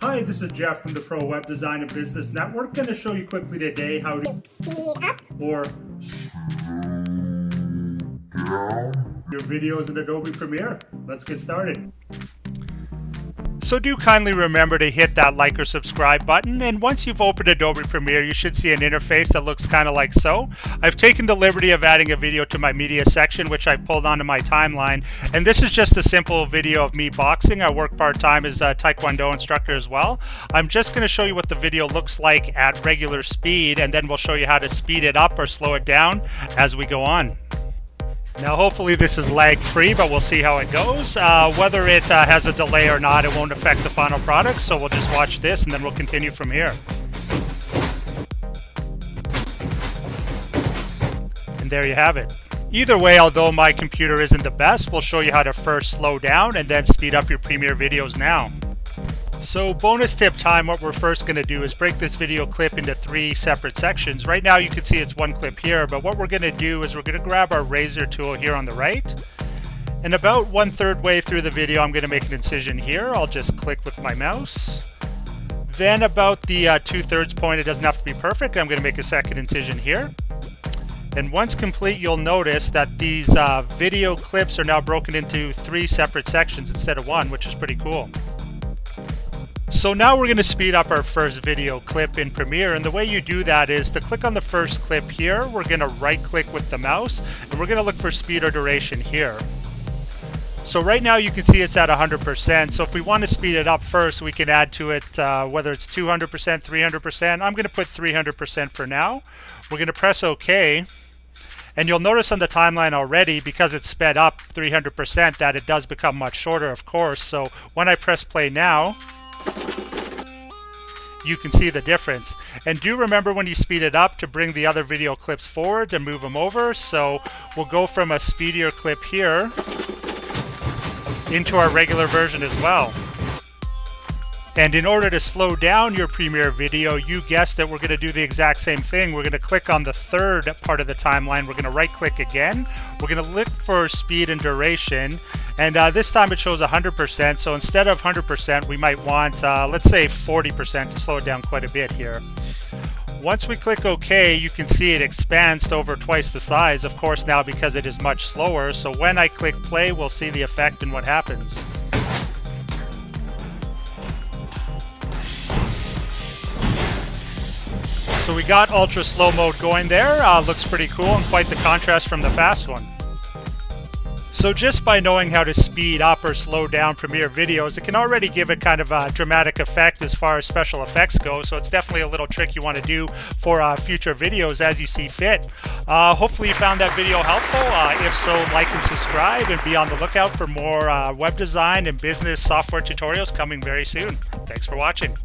Hi, this is Jeff from the Pro Web Design and Business Network. Going to show you quickly today how to speed up or your videos in Adobe Premiere. Let's get started. So do kindly remember to hit that like or subscribe button, and once you've opened Adobe Premiere you should see an interface that looks kind of like so. I've taken the liberty of adding a video to my media section, which I pulled onto my timeline, and this is just a simple video of me boxing. I work part-time as a Taekwondo instructor as well. I'm just going to show you what the video looks like at regular speed, and then we'll show you how to speed it up or slow it down as we go on. Now hopefully this is lag free, but we'll see how it goes. Whether it has a delay or not, it won't affect the final product, so we'll just watch this and then we'll continue from here. And there you have it. Either way, although my computer isn't the best, we'll show you how to first slow down and then speed up your Premiere videos now. So bonus tip time, what we're first going to do is break this video clip into 3 separate sections. Right now you can see it's one clip here, but what we're going to do is we're going to grab our razor tool here on the right, and about 1/3 way through the video I'm going to make an incision here. I'll just click with my mouse. Then about the 2/3 point, it doesn't have to be perfect, I'm going to make a second incision here. And once complete, you'll notice that these video clips are now broken into 3 separate sections instead of 1, which is pretty cool. So now we're going to speed up our first video clip in Premiere, and the way you do that is to click on the first clip here. We're going to right click with the mouse and we're going to look for speed or duration here. So right now you can see it's at 100%, so if we want to speed it up first we can add to it whether it's 200%, 300%. I'm going to put 300% for now. We're going to press OK, and you'll notice on the timeline already, because it's sped up 300%, that it does become much shorter, of course. So when I press play now, you can see the difference. And do remember when you speed it up to bring the other video clips forward and move them over. So we'll go from a speedier clip here into our regular version as well. And in order to slow down your Premiere video, you guessed it, we're going to do the exact same thing. We're going to click on the third part of the timeline. We're going to right click again. We're going to look for speed and duration. And this time it shows 100%. So instead of 100%, we might want, let's say 40% to slow it down quite a bit here. Once we click OK, you can see it expands to over twice the size, of course, now because it is much slower. So when I click play, we'll see the effect and what happens. So we got ultra slow mode going there. Looks pretty cool and quite the contrast from the fast one. So just by knowing how to speed up or slow down Premiere videos, it can already give it kind of a dramatic effect as far as special effects go. So it's definitely a little trick you want to do for future videos as you see fit. Hopefully you found that video helpful. If so, like and subscribe, and be on the lookout for more web design and business software tutorials coming very soon. Thanks for watching.